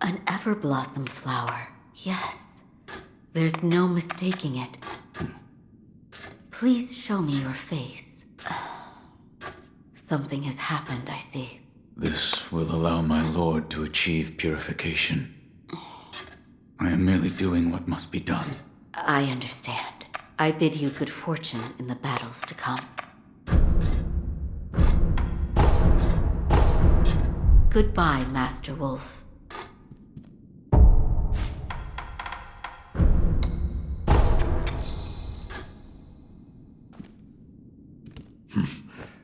An ever-blossom flower, yes. There's no mistaking it. Please show me your face. Something has happened, I see. This will allow my lord to achieve purification. I am merely doing what must be done. I understand. I bid you good fortune in the battles to come. Goodbye, Master Wolf.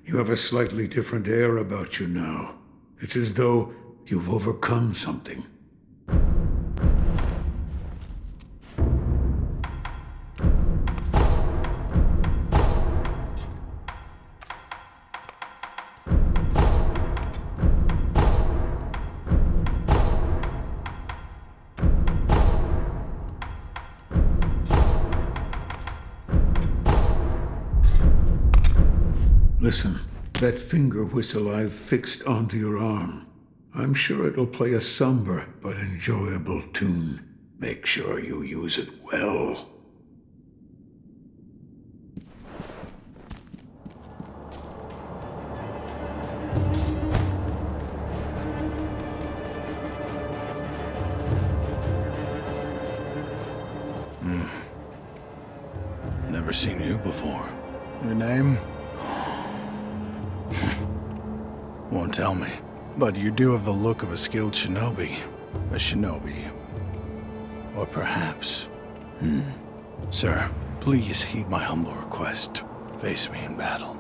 You have a slightly different air about you now. It's as though you've overcome something. Listen, that finger whistle I've fixed onto your arm. I'm sure it'll play a somber but enjoyable tune. Make sure you use it well. Never seen you before. Your name? Won't tell me. But you do have the look of a skilled shinobi. A shinobi. Or perhaps... Sir, please heed my humble request. Face me in battle.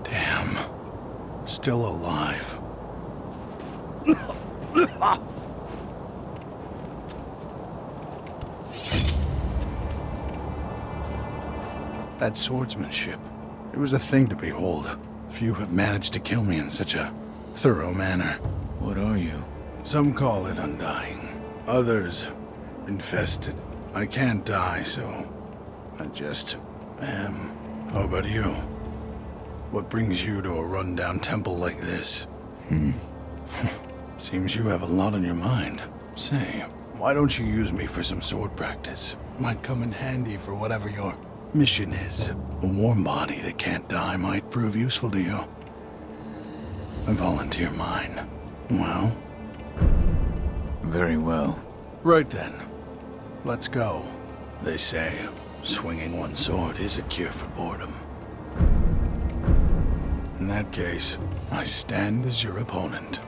Damn. Still alive. That swordsmanship, it was a thing to behold. Few have managed to kill me in such a thorough manner. What are you? Some call it undying. Others, infested. I can't die, so I just am. How about you? What brings you to a rundown temple like this? Seems you have a lot on your mind. Say, why don't you use me for some sword practice? Might come in handy for whatever your mission is. A warm body that can't die might prove useful to you. I volunteer mine. Well? Very well. Right then. Let's go. They say, swinging one sword is a cure for boredom. In that case, I stand as your opponent.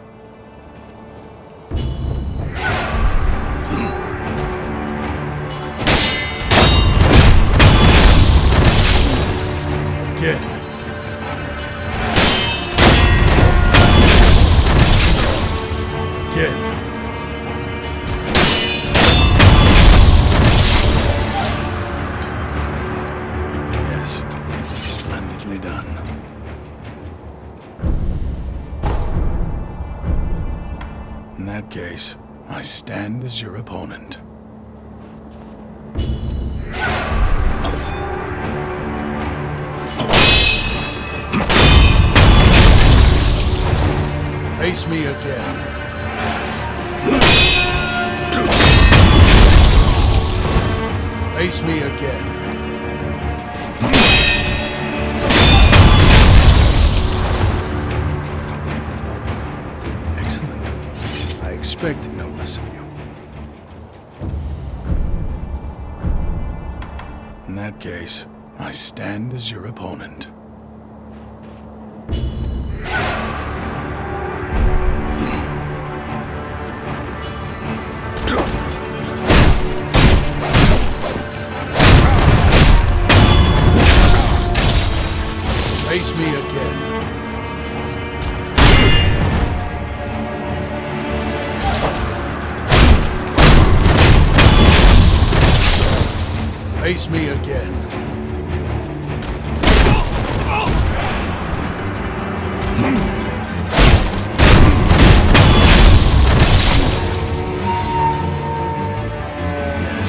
Get. Get. Yes, splendidly done. In that case, I stand as your opponent. Face me again. Face me again. Excellent. I expected no less of you. In that case, I stand as your opponent. Face me again. Face me again. Yes,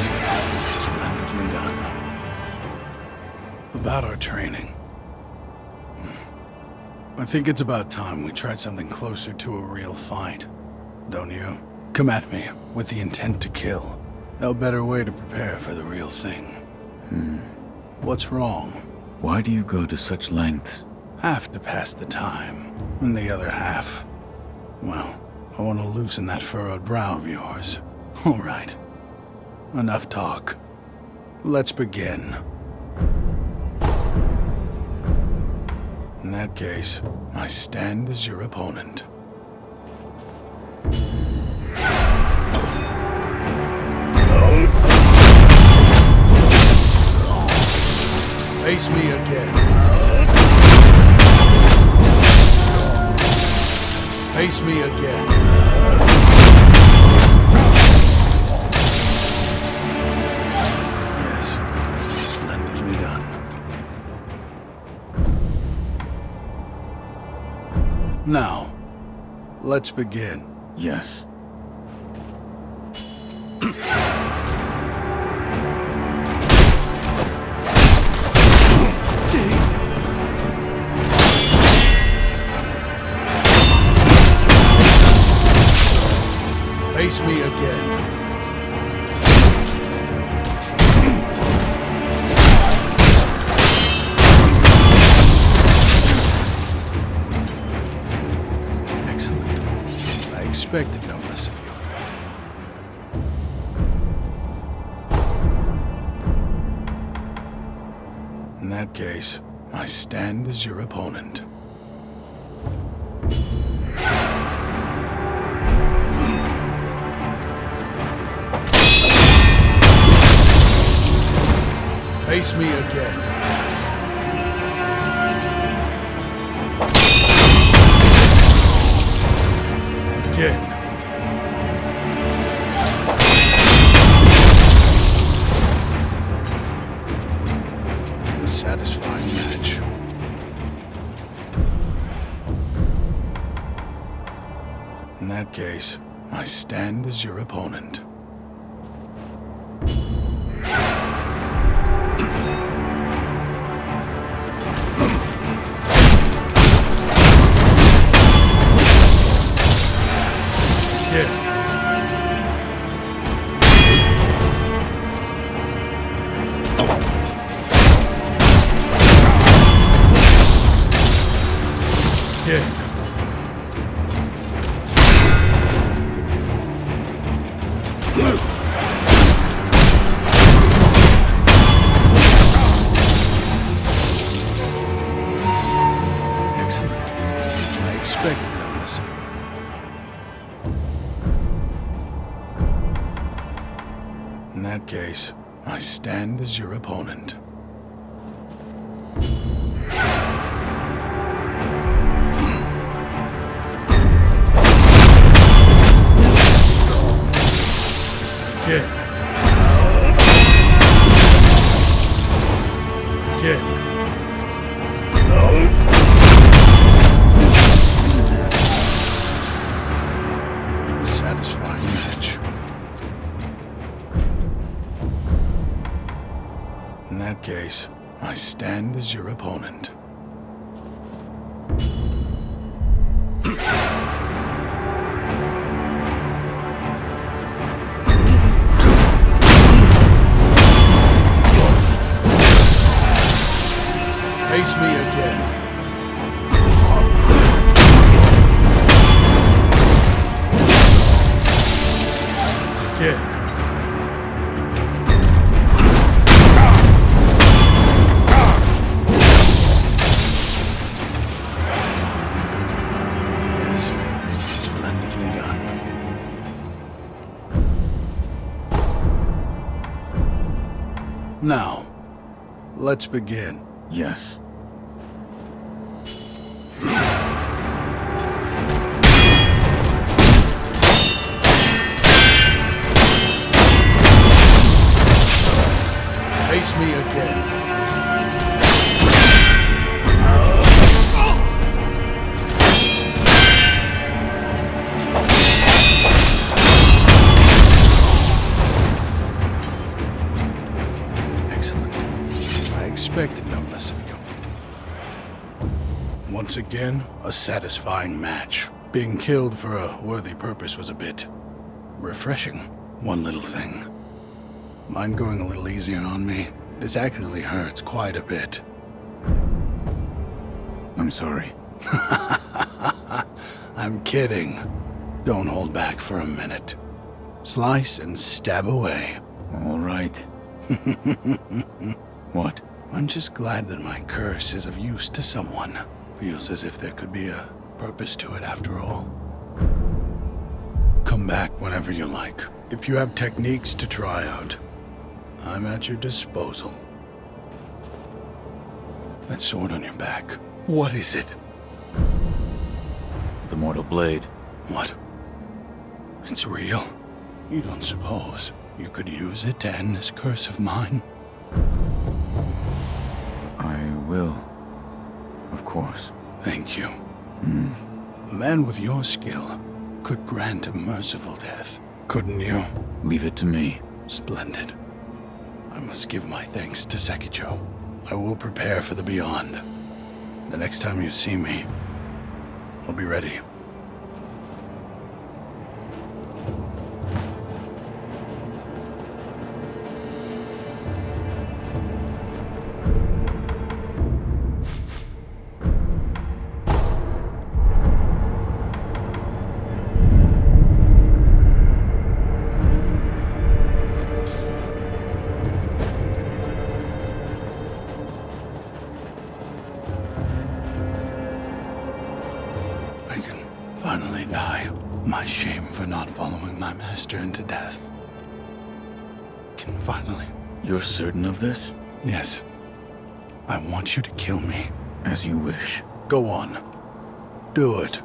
splendid. about our training. I think it's about time we tried something closer to a real fight. Don't you? Come at me with the intent to kill. No better way to prepare for the real thing. What's wrong? Why do you go to such lengths? Half to pass the time, and the other half, well, I want to loosen that furrowed brow of yours. All right. Enough talk. Let's begin. In that case, I stand as your opponent. Face me again. Face me again. Yes, splendidly done. Now, let's begin. Yes. Face me again. Excellent. I expected no less of you. In that case, I stand as your opponent. Face me again. Again. A satisfying match. In that case, I stand as your opponent. Excellent. I expected no less of you. In that case, I stand as your opponent. Again. Again. A satisfying match. In that case, I stand as your opponent. Face me again. Again. Yes, splendidly done. Now, let's begin. Yes. Face me again. Excellent. I expect expected no less of you. Once again, a satisfying match. Being killed for a worthy purpose was a bit refreshing. One little thing. Mind going a little easier on me? This actually hurts quite a bit. I'm sorry. I'm kidding. Don't hold back for a minute. Slice and stab away. All right. What? I'm just glad that my curse is of use to someone. Feels as if there could be a purpose to it after all. Come back whenever you like. If you have techniques to try out, I'm at your disposal. That sword on your back, what is it? The mortal blade. What? It's real? You don't suppose you could use it to end this curse of mine? I will. Of course. Thank you. A man with your skill could grant a merciful death, couldn't you? Leave it to me. Splendid. I must give my thanks to Sekiro. I will prepare for the beyond. The next time you see me, I'll be ready. I can finally die. My shame for not following my master into death can finally... You're certain of this? Yes. I want you to kill me. As you wish. Go on. Do it.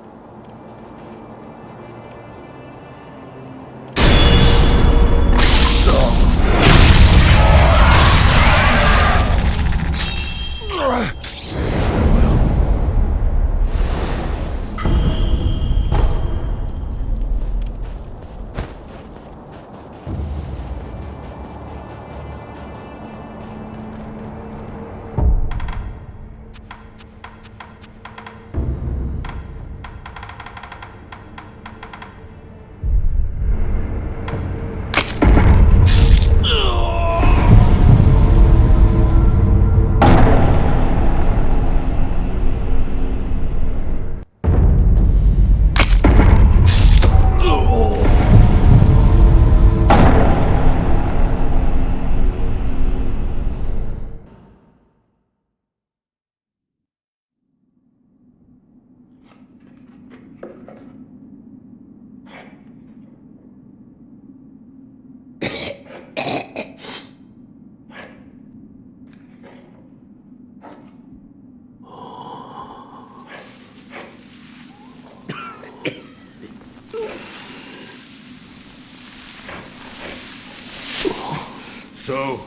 So,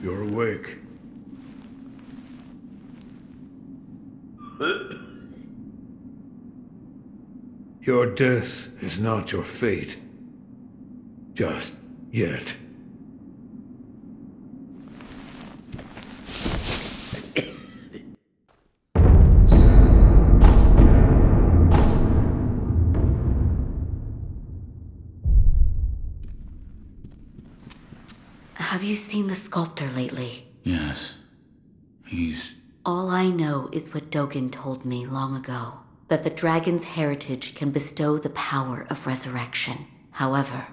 you're awake. Your death is not your fate. Just yet. Have you seen the sculptor lately? Yes. He's... All I know is what Dogen told me long ago, that the dragon's heritage can bestow the power of resurrection. However,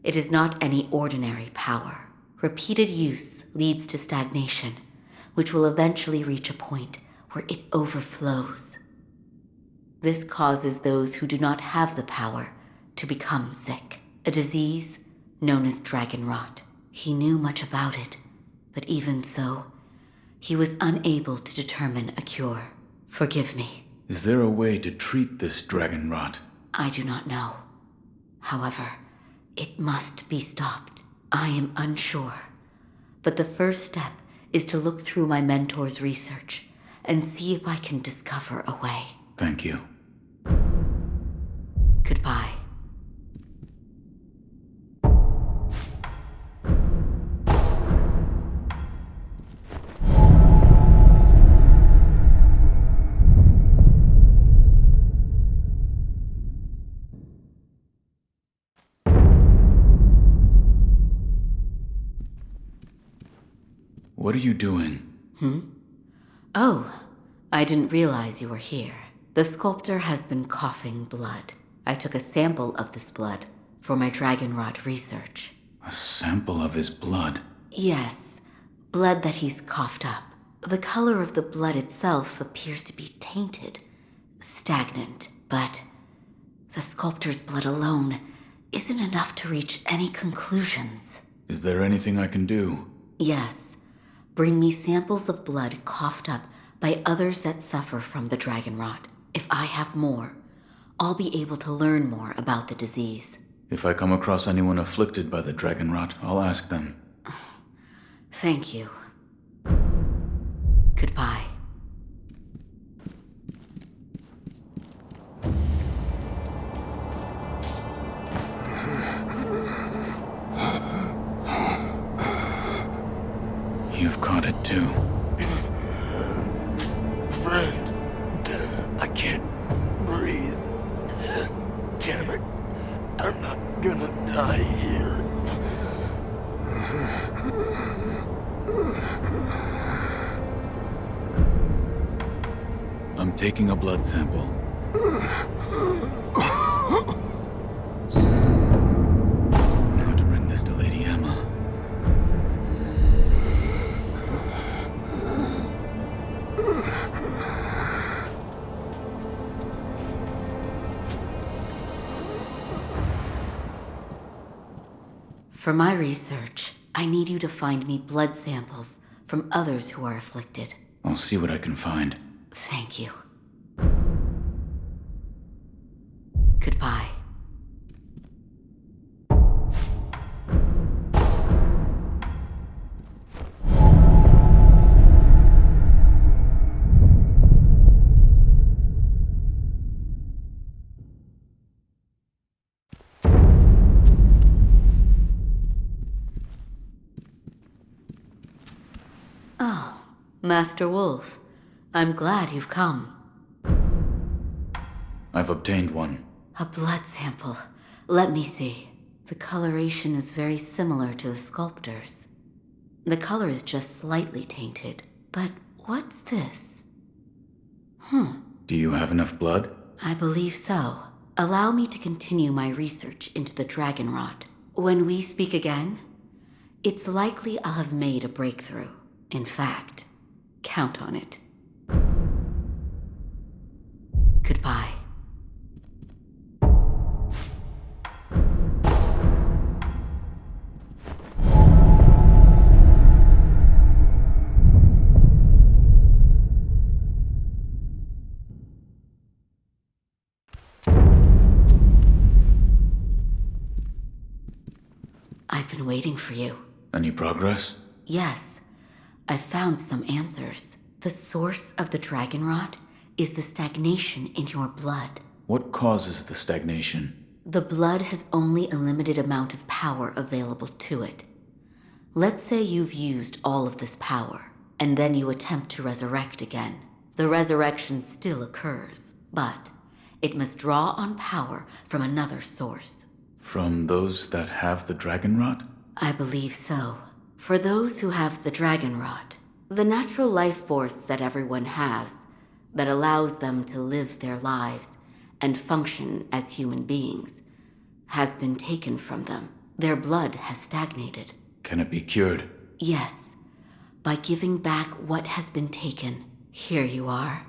it is not any ordinary power. Repeated use leads to stagnation, which will eventually reach a point where it overflows. This causes those who do not have the power to become sick, a disease known as DRAGONROT. He knew much about it, but even so, he was unable to determine a cure. Forgive me. Is there a way to treat this dragon rot? I do not know. However, it must be stopped. I am unsure. But the first step is to look through my mentor's research and see if I can discover a way. Thank you. Goodbye. What are you doing? Oh, I didn't realize you were here. The sculptor has been coughing blood. I took a sample of this blood for my DRAGONROT research. A sample of his blood. Yes, blood that he's coughed up. The color of the blood itself appears to be tainted, stagnant, but the sculptor's blood alone isn't enough to reach any conclusions. Is there anything I can do? Yes, bring me samples of blood coughed up by others that suffer from the DRAGONROT. If I have more, I'll be able to learn more about the disease. If I come across anyone afflicted by the DRAGONROT, I'll ask them. Thank you. Goodbye. You've caught it too. Friend, I can't breathe. Damn it. I'm not gonna die here. I'm taking a blood sample. Now to bring this to Lady Emma. For my research, I need you to find me blood samples from others who are afflicted. I'll see what I can find. Thank you. Goodbye. Oh, Master Wolf. I'm glad you've come. I've obtained one. A blood sample. Let me see. The coloration is very similar to the sculptor's. The color is just slightly tainted. But what's this? Do you have enough blood? I believe so. Allow me to continue my research into the DRAGONROT. When we speak again, it's likely I'll have made a breakthrough. In fact, count on it. Goodbye. I've been waiting for you. Any progress? Yes, I've found some answers. The source of the DRAGONROT is the stagnation in your blood. What causes the stagnation? The blood has only a limited amount of power available to it. Let's say you've used all of this power, and then you attempt to resurrect again. The resurrection still occurs, but it must draw on power from another source. From those that have the DRAGONROT? I believe so. For those who have the DRAGONROT, the natural life force that everyone has, that allows them to live their lives and function as human beings, has been taken from them. Their blood has stagnated. Can it be cured? Yes, by giving back what has been taken. Here you are.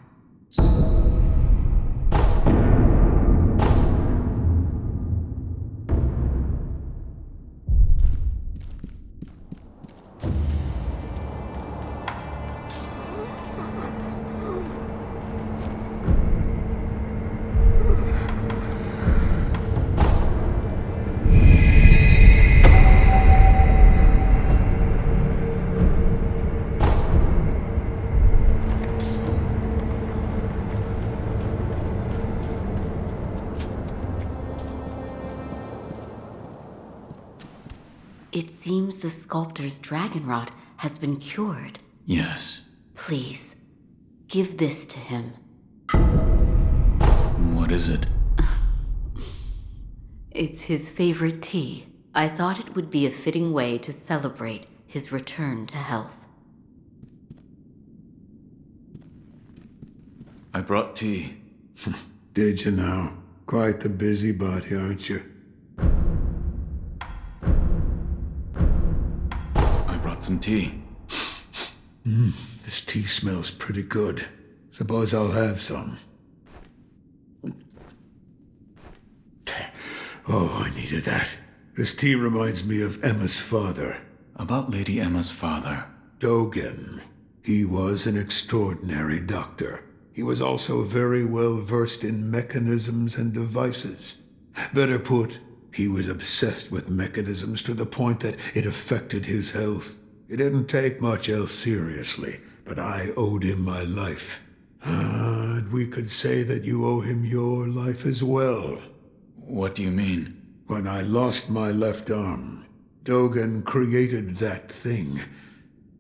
It seems the sculptor's DRAGONROT has been cured. Yes. Please, give this to him. What is it? It's his favorite tea. I thought it would be a fitting way to celebrate his return to health. brought tea. Did you now? Quite the busybody, aren't you? I brought some tea. This tea smells pretty good. Suppose I'll have some. Oh, I needed that. This tea reminds me of Emma's father. About Lady Emma's father. Dogen. He was an extraordinary doctor. He was also very well versed in mechanisms and devices. Better put, he was obsessed with mechanisms to the point that it affected his health. It didn't take much else seriously, but I owed him my life. And we could say that you owe him your life as well. What do you mean? When I lost my left arm, Dogen created that thing,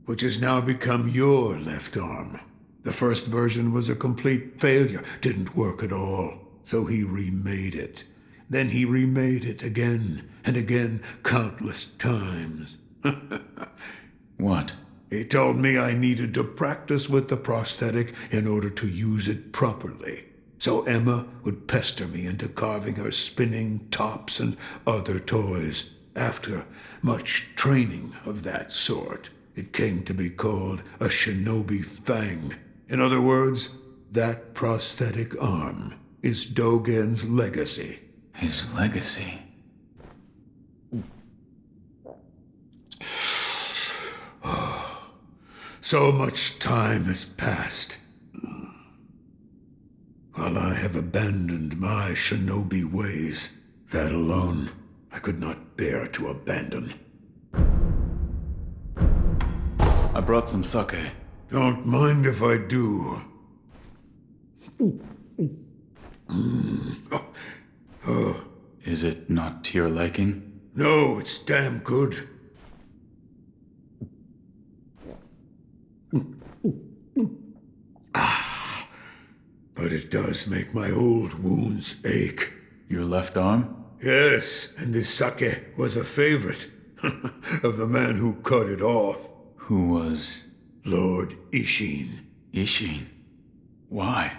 which has now become your left arm. The first version was a complete failure, didn't work at all, so he remade it. Then he remade it again and again, countless times. What? He told me I needed to practice with the prosthetic in order to use it properly. So Emma would pester me into carving her spinning tops and other toys. After much training of that sort, it came to be called a shinobi fang. In other words, that prosthetic arm is Dogen's legacy. His legacy? So much time has passed. While I have abandoned my shinobi ways, that alone I could not bear to abandon. I brought some sake. Don't mind if I do. Is it not to your liking? No, it's damn good. But it does make my old wounds ache. Your left arm? Yes, and this sake was a favorite of the man who cut it off. Who was? Lord Ishin. Ishin. Why?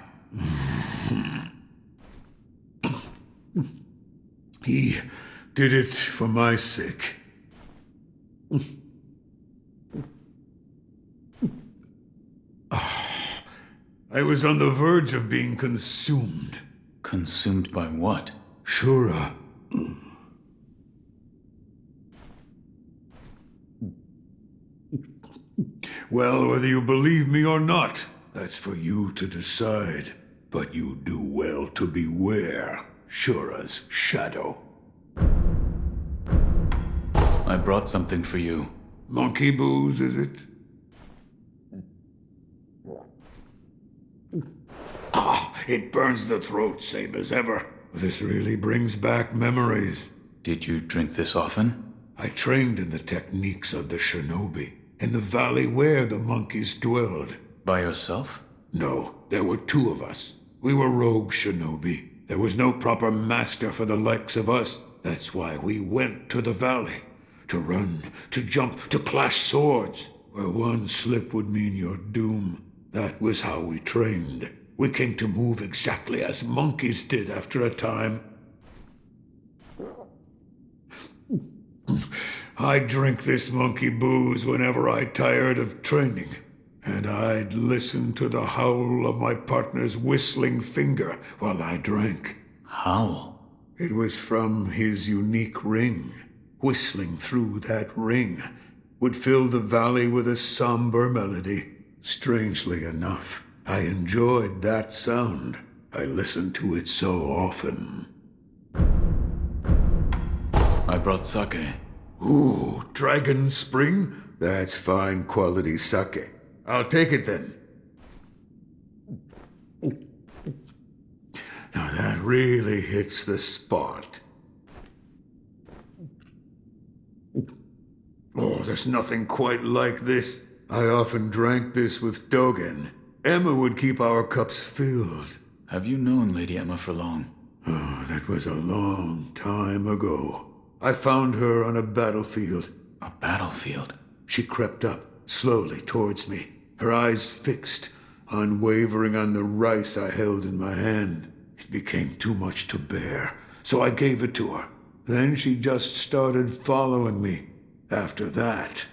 He did it for my sake. I was on the verge of being consumed. Consumed by what? Shura. Well, whether you believe me or not, that's for you to decide. But you do well to beware Shura's shadow. I brought something for you. Monkey booze, is it? It burns the throat, same as ever. This really brings back memories. Did you drink this often? I trained in the techniques of the shinobi, in the valley where the monkeys dwelled. By yourself? No, there were two of us. We were rogue shinobi. There was no proper master for the likes of us. That's why we went to the valley. To run, to jump, to clash swords. Where one slip would mean your doom. That was how we trained. We came to move exactly as monkeys did after a time. I'd drink this monkey booze whenever I tired of training, and I'd listen to the howl of my partner's whistling finger while I drank. Howl? It was from his unique ring. Whistling through that ring would fill the valley with a somber melody. Strangely enough, I enjoyed that sound. I listened to it so often. I brought sake. Ooh, Dragon Spring? That's fine quality sake. I'll take it then. Now that really hits the spot. Oh, there's nothing quite like this. I often drank this with Dogen. Emma would keep our cups filled. Have you known Lady Emma for long? Oh, that was a long time ago. I found her on a battlefield. A battlefield? She crept up, slowly towards me, her eyes fixed, unwavering on the rice I held in my hand. It became too much to bear, so I gave it to her. Then she just started following me. After that...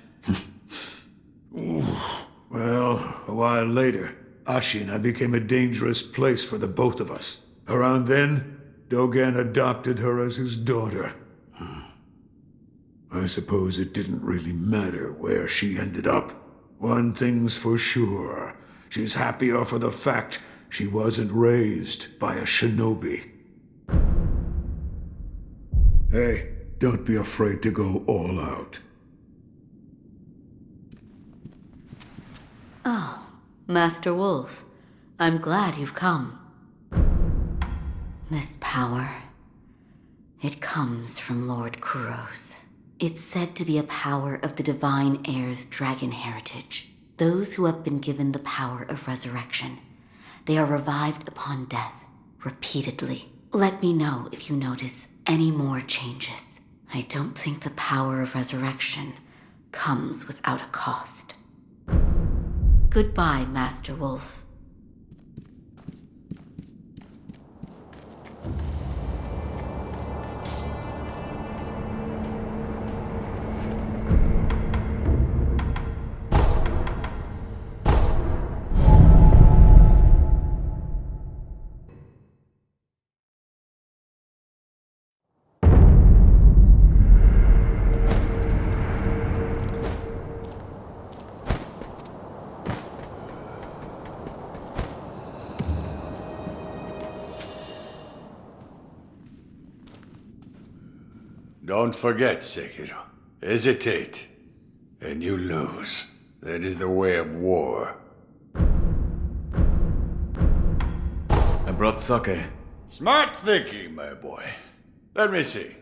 Well, a while later, Ashina became a dangerous place for the both of us. Around then, Dogen adopted her as his daughter. I suppose it didn't really matter where she ended up. One thing's for sure. She's happier for the fact she wasn't raised by a shinobi. Hey, don't be afraid to go all out. Oh, Master Wolf, I'm glad you've come. This power, it comes from Lord Kuros. It's said to be a power of the Divine Heir's dragon heritage. Those who have been given the power of resurrection, they are revived upon death, repeatedly. Let me know if you notice any more changes. I don't think the power of resurrection comes without a cost. Goodbye, Master Wolf. Don't forget, Sekiro. Hesitate, and you lose. That is the way of war. I brought sake. Smart thinking, my boy. Let me see.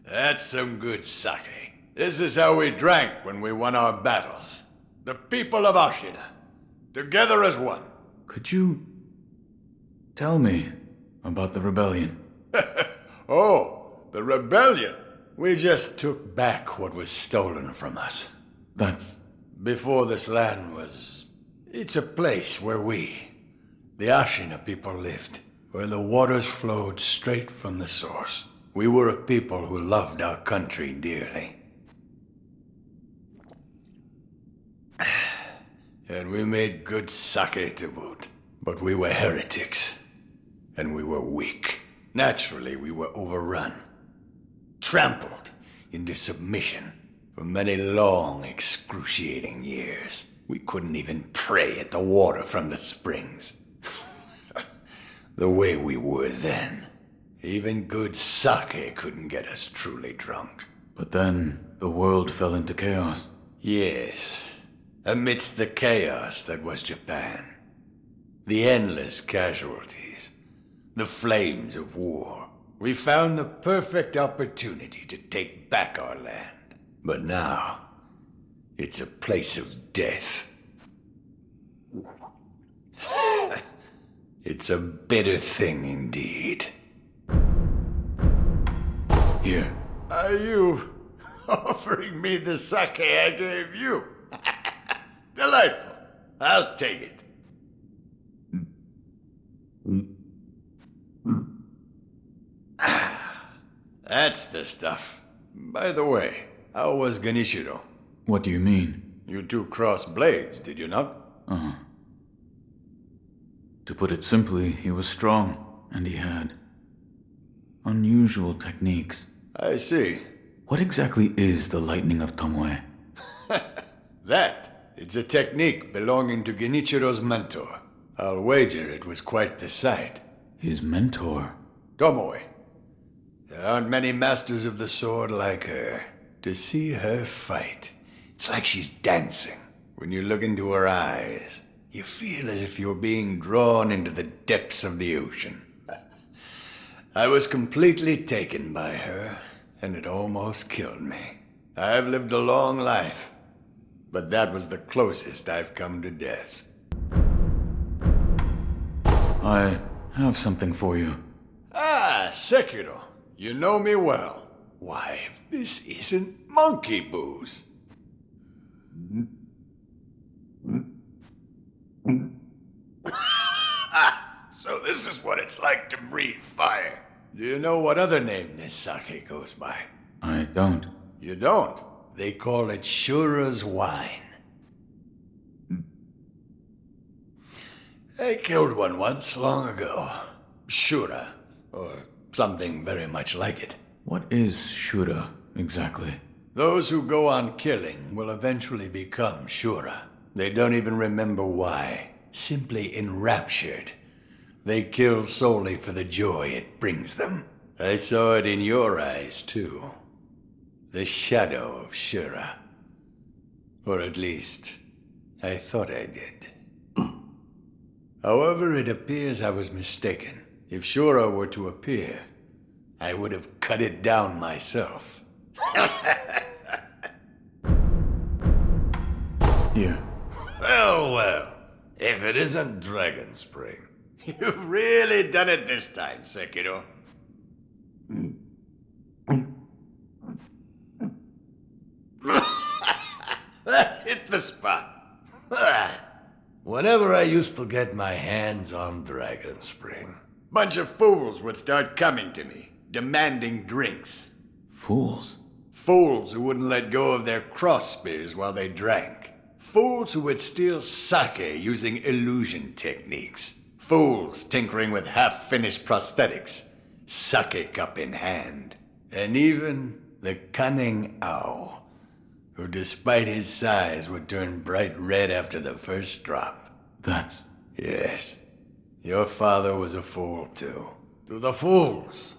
That's some good sake. This is how we drank when we won our battles. The people of Ashina, together as one. Could you tell me about the rebellion? Oh, the rebellion. We just took back what was stolen from us. That's... Before this land was... It's a place where we, the Ashina people, lived. Where the waters flowed straight from the source. We were a people who loved our country dearly. And we made good sake to boot. But we were heretics. And we were weak. Naturally, we were overrun. Trampled into submission. For many long, excruciating years. We couldn't even pray at the water from the springs. The way we were then. Even good sake couldn't get us truly drunk. But then, the world fell into chaos. Yes. Amidst the chaos that was Japan. The endless casualties. The flames of war. We found the perfect opportunity to take back our land. But now, it's a place of death. It's a bitter thing indeed. Here. Are you offering me the sake I gave you? Delightful. I'll take it. That's the stuff. By the way, how was Genichiro? What do you mean? You two crossed blades, did you not? Uh-huh. To put it simply, he was strong, and he had unusual techniques. I see. What exactly is the lightning of Tomoe? It's a technique belonging to Genichiro's mentor. I'll wager it was quite the sight. His mentor? Tomoe. There aren't many masters of the sword like her. To see her fight, it's like she's dancing. When you look into her eyes, you feel as if you're being drawn into the depths of the ocean. I was completely taken by her, and it almost killed me. I've lived a long life, but that was the closest I've come to death. I have something for you. Ah, Sekiro. You know me well. Why, this isn't monkey booze. So this is what it's like to breathe fire. Do you know what other name this sake goes by? I don't. You don't? They call it Shura's wine. I killed one once, long ago. Shura, or something very much like it. What is Shura, exactly? Those who go on killing will eventually become Shura. They don't even remember why. Simply enraptured. They kill solely for the joy it brings them. I saw it in your eyes, too. The shadow of Shura. Or at least, I thought I did. However, it appears I was mistaken. If Shura were to appear, I would have cut it down myself. Here. Well, if it isn't Dragon Spring. You've really done it this time, Sekiro. That hit the spot. Whenever I used to get my hands on Dragon Spring, bunch of fools would start coming to me, demanding drinks. Fools. Fools who wouldn't let go of their cross spears while they drank. Fools who would steal sake using illusion techniques. Fools tinkering with half-finished prosthetics, sake cup in hand. And even the cunning owl, who despite his size would turn bright red after the first drop. That's... Yes, your father was a fool too. To the fools,